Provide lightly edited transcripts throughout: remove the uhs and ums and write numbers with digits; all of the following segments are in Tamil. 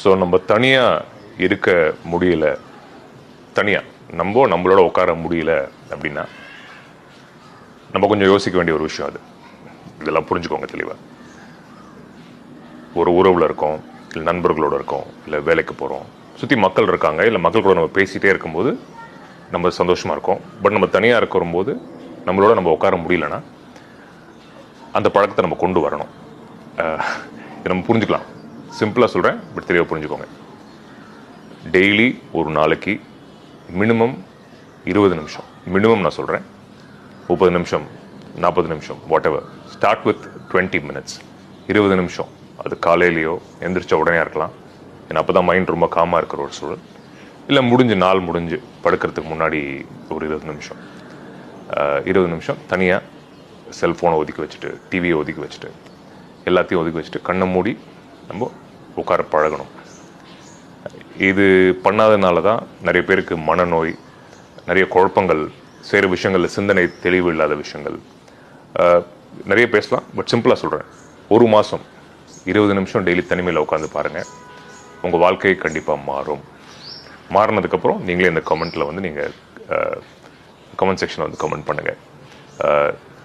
ஸோ நம்ம தனியாக இருக்க முடியல, தனியாக நம்மளோட உட்கார முடியல அப்படின்னா நம்ம கொஞ்சம் யோசிக்க வேண்டிய ஒரு விஷயம் அது. இதெல்லாம் புரிஞ்சுக்கோங்க தெளிவாக. ஒரு உறவில் இருக்கோம், இல்லை நண்பர்களோடு இருக்கோம், இல்லை வேலைக்கு போகிறோம், சுற்றி மக்கள் இருக்காங்க, இல்லை மக்கள் கூட நம்ம பேசிகிட்டே இருக்கும்போது நம்ம சந்தோஷமாக இருக்கோம். பட் நம்ம தனியாக இருக்கும்போது நம்மளோட நம்ம உட்கார முடியலன்னா அந்த பழக்கத்தை நம்ம கொண்டு வரணும். இதை நம்ம புரிஞ்சுக்கலாம். சிம்பிளாக சொல்கிறேன், பட் தெளிவாக புரிஞ்சுக்கோங்க. டெய்லி ஒரு நாளைக்கு மினிமம் 20 நிமிஷம், மினிமம் நான் சொல்கிறேன், 30 நிமிஷம், 40 நிமிஷம், what ever, start with 20 minutes. 20 நிமிஷம், அது காலையிலையோ எந்திரிச்ச உடனே இருக்கலாம். ஏன்னா அப்போ தான் மைண்ட் ரொம்ப காமாக இருக்கிற ஒரு சூழல். இல்லை நாள் முடிஞ்சு படுக்கிறதுக்கு முன்னாடி ஒரு 20 நிமிஷம், 20 நிமிஷம் தனியாக செல்ஃபோனை ஒதுக்கி வச்சுட்டு, டிவியை ஒதுக்கி வச்சுட்டு, எல்லாத்தையும் ஒதுக்கி வச்சுட்டு கண்ணை மூடி நம்ம உட்கார பழகணும். இது பண்ணாதனால தான் நிறைய பேருக்கு மனநோய், நிறைய குழப்பங்கள், சேர விஷயங்களில் சிந்தனை தெளிவு இல்லாத விஷயங்கள் நிறைய பேசலாம். பட் சிம்பிளாக சொல்கிறேன், ஒரு மாதம் 20 நிமிஷம் டெய்லி தனிமையில் உட்காந்து பாருங்கள். உங்கள் வாழ்க்கை கண்டிப்பாக மாறும். மாறினதுக்கப்புறம் நீங்களே இந்த கமெண்ட்டில் வந்து நீங்கள் கமெண்ட் செக்ஷனில் வந்து கமெண்ட் பண்ணுங்கள்.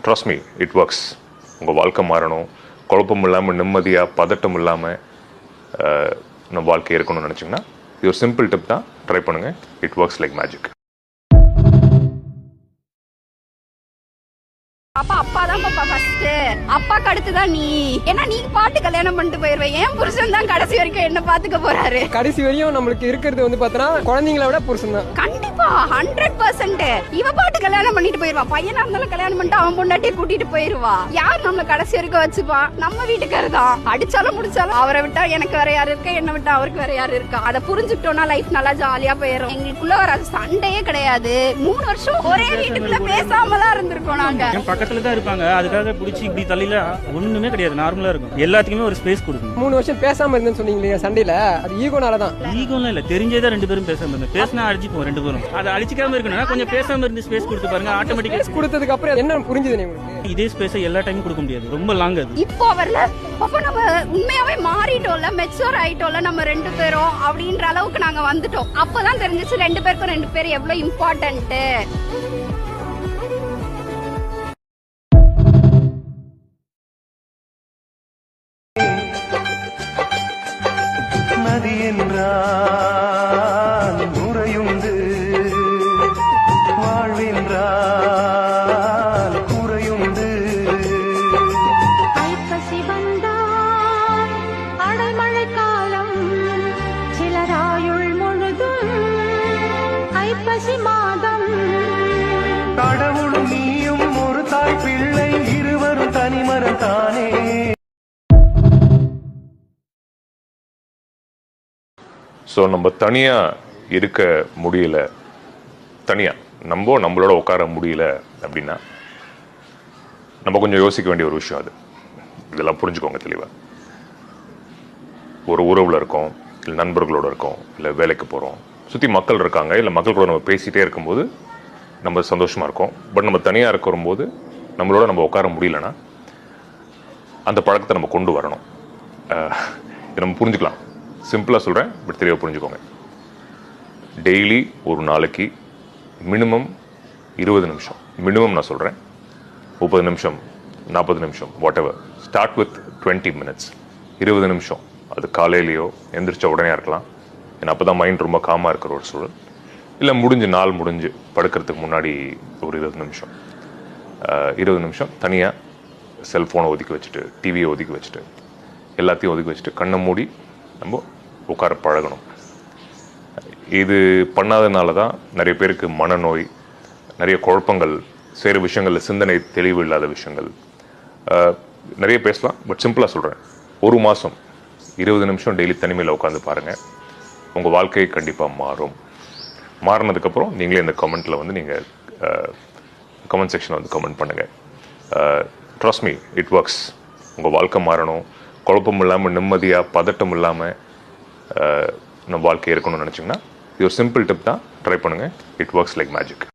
Trust me, it works. உங்கள் வாழ்க்கை மாறணும், குழப்பம் இல்லாமல் நிம்மதியாக பதட்டம் இல்லாமல் நம்ம வாழ்க்கை இருக்கணும்னு நினச்சிங்கன்னா இது ஒரு சிம்பிள் டிப் தான். ட்ரை பண்ணுங்கள். It works like magic. அப்பா தான் பாப்பா ஃபர்ஸ்ட், அப்பாக்கு அடுத்துதான் நீ. ஏன்னா நீ பாட்டு கல்யாணம் பண்ணிட்டு போயிருவேன், ஏன் புருஷன் தான் கடைசி வரைக்கும் என்ன பாத்துக்க போறாரு. கடைசி வரையும் நம்மளுக்கு இருக்கிறது வந்து பார்த்தா குழந்தைங்கள விட புருஷன் தான். கண்டிப்பா 100%. இவ பாட்டு கல்யாணம் பண்ணிட்டு போயிருவா, பையனா இருந்தாலும் கல்யாணம் பண்ணிட்டு அவன் பொண்டாட்டியை கூட்டிட்டு போயிருவா. யார் நம்மள கடைசி வரைக்கும் வச்சுப்பா? நம்ம வீட்டுக்காரர் தான். அடிச்சாலும் முடிச்சாலும் அவரை விட்டா எனக்கு வேற யாரு இருக்கா, என்ன விட்டா அவருக்கு வேற யாரு இருக்கா. அதை புரிஞ்சுக்கிட்டோம்னா லைஃப் நல்லா ஜாலியா போயிடும். எங்களுக்குள்ள வர சண்டையே கிடையாது. 3 வருஷம் ஒரே வீட்டுக்குள்ள பேசாமலாம் இருந்திருக்கோம் நாங்க. பக்கத்துல தான் இருப்பாங்க, அதுக்காக பிடிச்சி இப்படி தள்ளில ஒண்ணுமே கிடையாது, நார்மலா இருக்கும். எல்லாத்துக்குமே ஒரு ஸ்பேஸ் கொடுக்கும். 3 வருஷம் பேசாம இருந்தேன்னு சொன்னீங்க சண்டையில, அது ஈகோனால தான். ஈகோலாம் இல்ல, தெரிஞ்சேதான் 2 பேரும் பேசாம இருந்தோம். பேசினா அடிச்சுப்போம் 2 பேரும். அதை அழிச்சிக்காம இருக்கணும்னா கொஞ்சம் பேசாம இருந்து ஸ்பேஸ் கொடுத்து பாருங்க. ஆட்டோமேட்டிக்கா கொடுத்ததுக்கு அப்புறம் என்ன புரிஞ்சுது உங்களுக்கு? இதே ஸ்பேஸ் எல்லா டைமும் கொடுக்க முடியாது, ரொம்ப லாங் அது. இப்போ வரல, அப்ப நம்ம உண்மையாவே மாறிட்டோம்ல, மெச்சூர் ஆயிட்டோம்ல நம்ம 2 பேரும் அப்படின்ற அளவுக்கு நாங்க வந்துட்டோம். அப்பதான் தெரிஞ்சிச்சு 2 பேருக்கும் 2 பேர் எவ்வளவு இம்பார்ட்டன்ட். நதி என்றால் நுரையுண்டு, வாழ்வென்றால் குறையுண்டு. ஐப்பசி வந்தால் அடைமழை காலம், சிலராயுள் முழுதும் ஐப்பசி மாதம். கடவுளும் நீயும் ஒரு தாய் பிள்ளை, இருவரும் தனிமரம் தானே. ஸோ நம்ம தனியாக இருக்க முடியல, தனியாக நம்மளோட உட்கார முடியல அப்படின்னா நம்ம கொஞ்சம் யோசிக்க வேண்டிய ஒரு விஷயம் அது. இதெல்லாம் புரிஞ்சுக்கோங்க தெளிவாக. ஒரு உறவில் இருக்கோம், இல்லை நண்பர்களோடு இருக்கோம், இல்லை வேலைக்கு போகிறோம், சுற்றி மக்கள் இருக்காங்க, இல்லை மக்கள் கூட நம்ம பேசிகிட்டே இருக்கும்போது நம்ம சந்தோஷமாக இருக்கோம். பட் நம்ம தனியாக இருக்கும்போது நம்மளோட நம்ம உட்கார முடியலன்னா அந்த பழக்கத்தை நம்ம கொண்டு வரணும். இதை நம்ம புரிஞ்சுக்கலாம். சிம்பிளாக சொல்கிறேன், பட் தெளிவாக புரிஞ்சுக்கோங்க. டெய்லி ஒரு நாளைக்கு மினிமம் 20 நிமிஷம், மினிமம் நான் சொல்கிறேன், 30 நிமிஷம், 40 நிமிஷம், what ever, start with 20 minutes. 20 நிமிஷம், அது காலையிலையோ எந்திரிச்ச உடனே இருக்கலாம். ஏன்னா அப்போ தான் மைண்ட் ரொம்ப காமாக இருக்கிற ஒரு சூழல். இல்லை நாள் முடிஞ்சு படுக்கிறதுக்கு முன்னாடி ஒரு 20 நிமிஷம், 20 நிமிஷம் தனியாக செல்ஃபோனை ஒதுக்கி வச்சுட்டு, டிவியை ஒதுக்கி வச்சுட்டு, எல்லாத்தையும் ஒதுக்கி வச்சுட்டு கண்ணை மூடி நம்ம உட்கார பழகணும். இது பண்ணாதனால தான் நிறைய பேருக்கு மனநோய், நிறைய குழப்பங்கள், சேர விஷயங்களில் சிந்தனை தெளிவு இல்லாத விஷயங்கள் நிறைய பேசலாம். பட் சிம்பிளாக சொல்கிறேன், ஒரு மாதம் 20 நிமிஷம் டெய்லி தனிமையில் உட்காந்து பாருங்கள். உங்கள் வாழ்க்கை கண்டிப்பாக மாறும். மாறினதுக்கப்புறம் நீங்களே இந்த கமெண்ட்டில் வந்து நீங்கள் கமெண்ட் செக்ஷனில் வந்து கமெண்ட் பண்ணுங்கள். Trust me, it works. உங்கள் வாழ்க்கை மாறணும், குழப்பம் இல்லாமல் நிம்மதியாக பதட்டம் இல்லாமல் நம்ம வாழ்க்கை இருக்கணும்னு நினச்சிங்கன்னா இது ஒரு சிம்பிள் டிப் தான். ட்ரை பண்ணுங்கள். It works like magic.